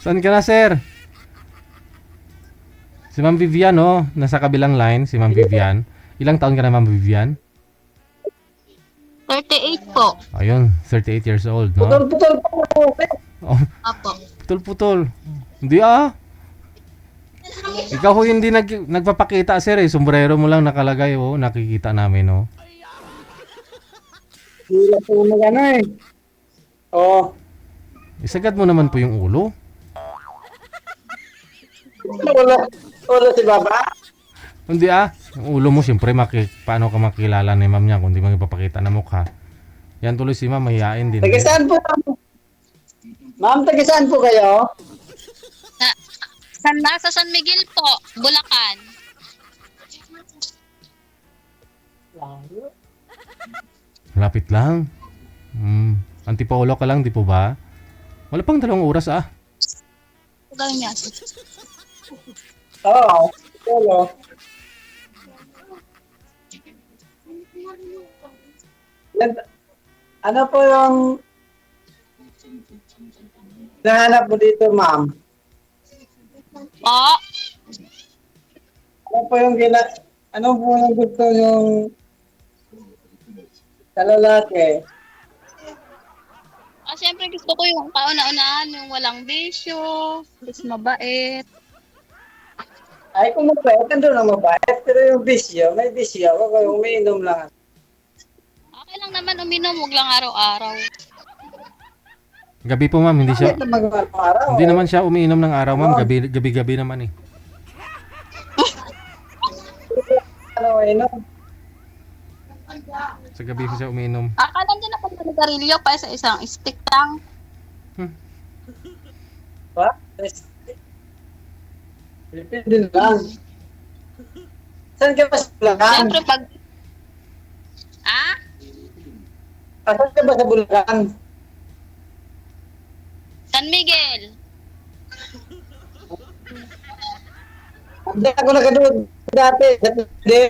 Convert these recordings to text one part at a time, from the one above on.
Saan ka na, sir? Si Ma'am Vivian, oh. Nasa kabilang line, si Ma'am Vivian. Ilang taon ka na, Ma'am Vivian? 38 po. Ayun, 38 years old, no? Putol-putol po. Oh, Apo. putol-putol. Hindi ah. Ikaw ho hindi nagpapakita, sir, eh. Sombrero mo lang nakalagay, oh. Nakikita namin, oh. Hirap po mag-ano eh. Oh. Isagad mo naman po yung ulo. Wala si Baba. Hindi ah. Yung ulo mo, siyempre, paano ka makilala ni ma'am niya kung di mo ipapakita na mukha. Yan tuloy si ma'am, mahihain din. Taga saan po? Ma'am, taga saan po kayo? Nasa San Miguel po, Bulacan. Lapit lang. Antipolo ka lang, di po ba? Wala pang 2 oras ah. Gawin niya. Oo. Hello. Ano po yung nahanap mo dito, ma'am? Po. Ano po yung ano po yung gusto yung sa lalaki? Siyempre gusto ko yung kauna-unahan, yung walang bisyo, is mabait. Ay, kung mabait, nandun ang mabait. Pero yung bisyo, may bisyo. Wag yung umiinom lang. Okay lang naman uminom, huwag lang araw-araw. Gabi po ma'am, hindi Bakit mag-araw? hindi naman siya umiinom ng araw ma'am, gabi naman eh. Ano, inom? Sa gabi siya umiinom. Akala din ako nagarilyo pa sa isang stick lang. Ba? Depende lang. Saan ka ba sa Bulacan? Siyempre pag... Saan ka ba sa Bulacan? San Miguel. Hindi ako nakadoon dati. Hindi.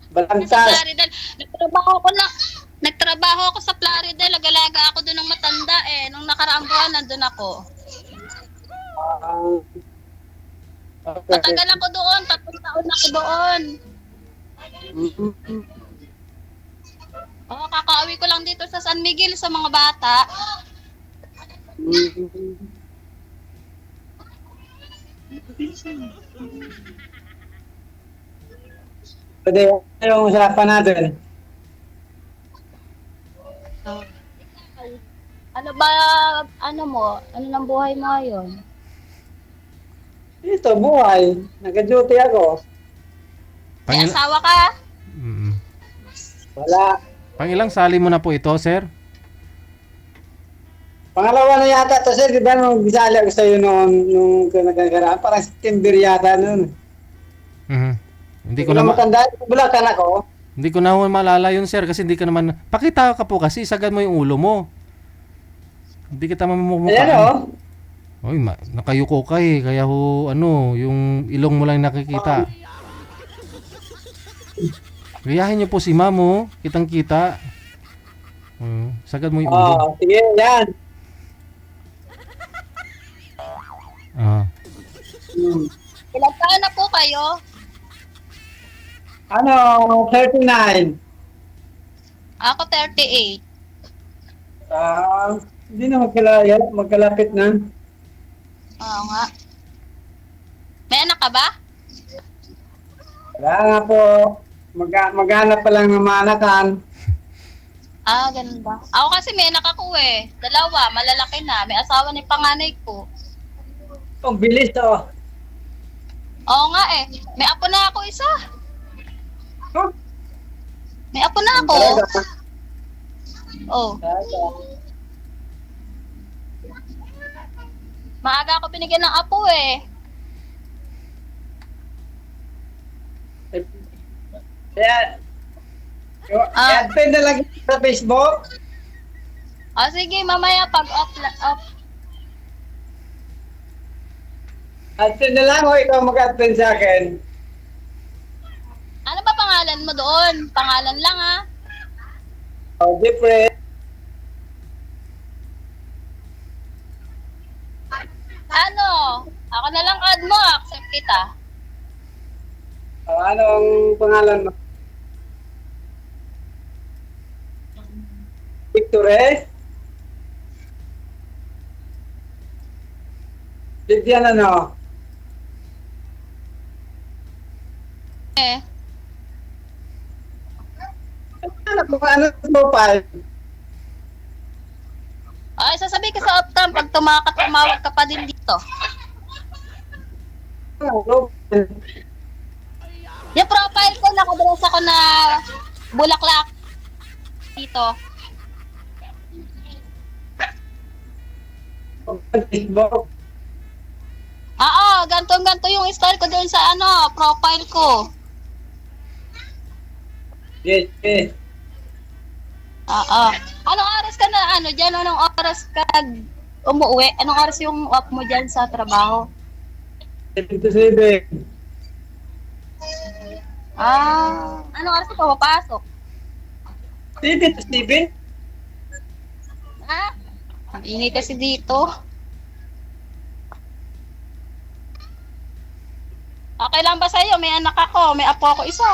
Sa Balantas. Plaridel. Nagtrabaho ako sa Plaridel. Nag-alaga ako doon ng matanda eh. Nung nakaraang buwan, nandun ako. Okay. Matagal ako doon. 3 taon ako doon. Kakauwi ko lang dito sa San Miguel sa mga bata. Pwede yung usapan natin. Ano ba, ano mo? Ano ng buhay mo ngayon? Ito, buhay. Nag-duty ako. May asawa ka? Wala. Pangilang sali mo na po ito, sir? Pangalawa na yata to, sir. Di ba nung bisali ako sa'yo nung nagkakaraan? Parang September yata nun. Hindi Ko na matanda. Bulacan ako. Hindi ko na malala yun, sir, kasi hindi ka naman... Pakita ka po kasi, isagad mo yung ulo mo. Hindi kita mamumukhaan. Ayan o. Oy, nakayuko ka eh, kaya ho, yung ilong mo lang nakikita. Gayahin niyo po si ma'am, oh. Kitang-kita. Sagad mo yung ulo. Oo, sige, yan. Ilang taon na po kayo? Ano, 39. Ako 38. Hindi na magkalapit na. Oo nga. May anak ka ba? Wala nga po. Maghanap pa lang ng manakan. Ganun ba? Ako kasi may anak ako eh. 2, malalaki na. May asawa ni panganay ko. Ang bilis oh. Oo nga eh. May apo na ako isa. Huh? May apo na ako. Oh. Maaga ako binigyan ng apo eh. Kaya, i-attend na lang sa Facebook. Sige, mamaya pag off. Attend na lang o ikaw mag-attend sa akin. Ano ba pangalan mo doon? Pangalan lang ha? Oh, different. Ano? Ako na lang add mo. Accept kita. Anong pangalan mo? Victores? Vivian ano? Eh. Ano kung ano profile? Ay, sasabihin ka sa off-cam pag tumawag ka pa din dito. Yung profile ko, nakadress ako na bulaklak dito. Facebook. Oo, ganto yung story ko doon sa profile ko. Yes, yes. Oo. Anong oras ka na, dyan? Anong oras ka umuwi? Anong oras yung off mo dyan sa trabaho? 7 to 7. Anong oras ka papasok? 7 to 7? Ang ingay kasi dito. Okay lang ba sa'yo? May anak ako, may apo ako isa.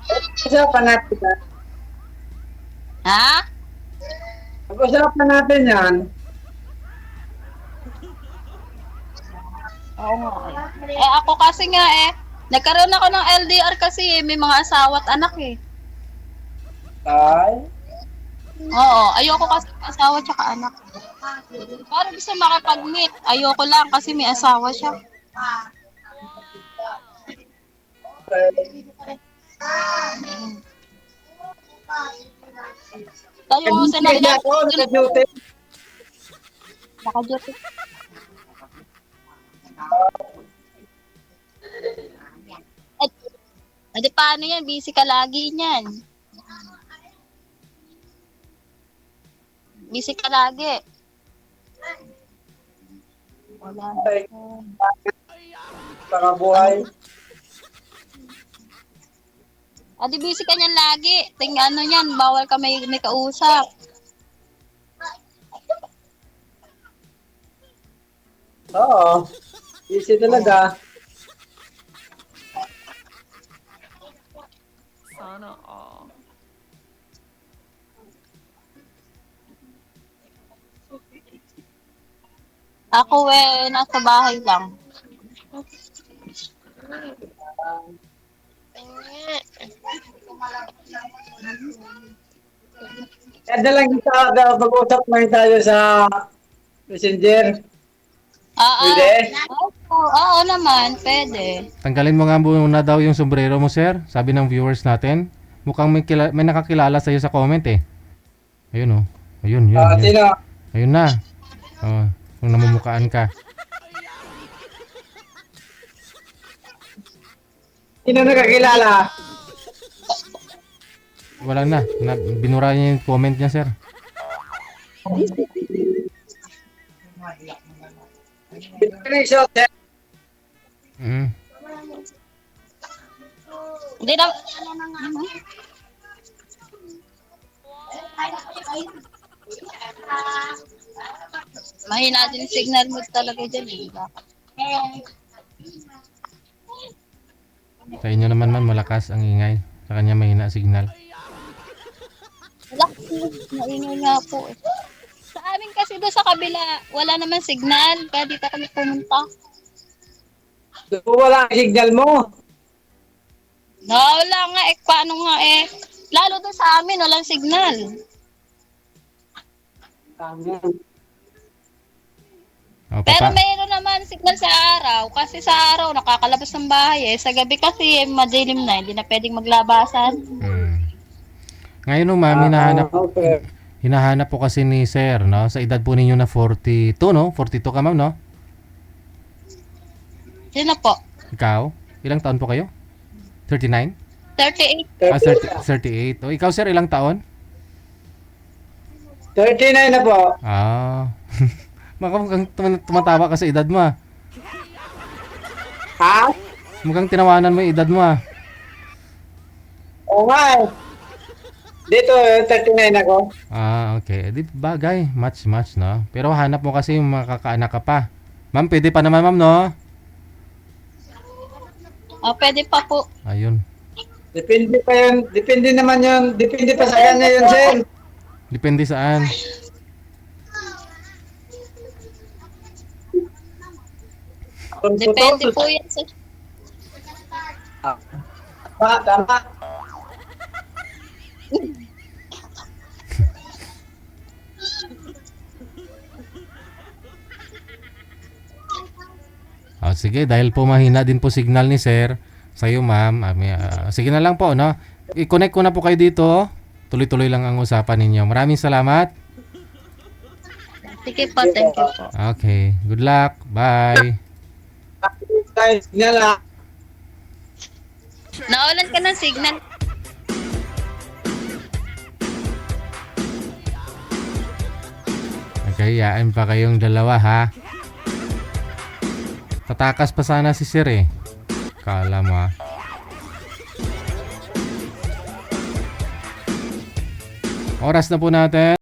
Pag-usapan natin yan. Ha? Pag-usapan natin yan. Oo nga. Ako kasi nga nagkaroon ako ng LDR kasi may mga asawa at anak eh. Ay. Oo, ayoko kasi may asawa tsaka anak. Para gusto makapag-meet, ayoko lang kasi may asawa siya. Tayo mo sa Kaya ako, naka-duty. naka-duty. Adi paano yan? Busy ka lagi niyan. Busy ka lagi. Wala. Ay, pangabuhay. Adi busy ka niyan lagi. Niyan, bawal ka may kausap. Oo. Easy talaga. Sana all. Ako nasa bahay lang. Kada lang kita mag-usap ngayon tayo sa Messenger. Pwede? Oo naman, pwede. Tanggalin mo nga muna daw yung sombrero mo, sir. Sabi ng viewers natin. Mukhang may nakakilala sa'yo sa comment eh. Ayun oh. Ayun, yun. Yun. Sino? Ayun na. Oh, kung namumukaan ka. Sino nakakilala? Wala na. Binura niya yung comment niya, sir. Screenshot, sir. Mm. Hindi na. Mahina din signal mo talaga dyan eh. Sa inyo naman man malakas ang ingay. Sa kanya mahina signal. Wala kasi, maingay nga po eh. Sa amin kasi doon sa kabila, wala naman signal. Kaya dito kami pumunta. Wala ang signal mo. No, wala nga eh. Paano nga eh. Lalo doon sa amin, walang signal. Oh, Pero papa. mayroon naman signal sa araw. Kasi sa araw, nakakalabas ng bahay eh. Sa gabi kasi, madilim na. Hindi na pwedeng maglabasan. Mm. Ngayon no, ma'am, Okay. hinahanap po kasi ni sir, no? Sa edad po ninyo na 42, no? 42 ka, ma'am, no? Sino po? Ikaw? Ilang taon po kayo? 39? 38. Ah, 38. O, ikaw, sir, ilang taon? 39 na po. Ah. Mukhang tumatawa ka sa edad mo, ah. Ha? Mukhang tinawanan mo yung edad mo, ah. Oo nga eh. Dito, 39 ako. Ah, okay. Di bagay, match, no? Pero hanap mo kasi yung makakaanak ka pa. Ma'am, pwede pa naman, ma'am, no? Pwede pa po. Ayun. Depende pa yun. Depende naman yun. Depende pa sa kanya yun, sir. Depende saan. Kung Depende totoo, po yan sa... tama. Sige, dahil po mahina din po signal ni sir, sa'yo ma'am, sige na lang po, no? I-connect ko na po kayo dito. Tuloy-tuloy lang ang usapan ninyo. Maraming salamat. Sige po, thank you po. Okay, good luck. Bye. Signal ah. Nawalan ka ng signal. Okay, yaan pa kayong dalawa, ha? Tatakas pa sana si sir, eh. Kala mo, ha? Oras na po natin.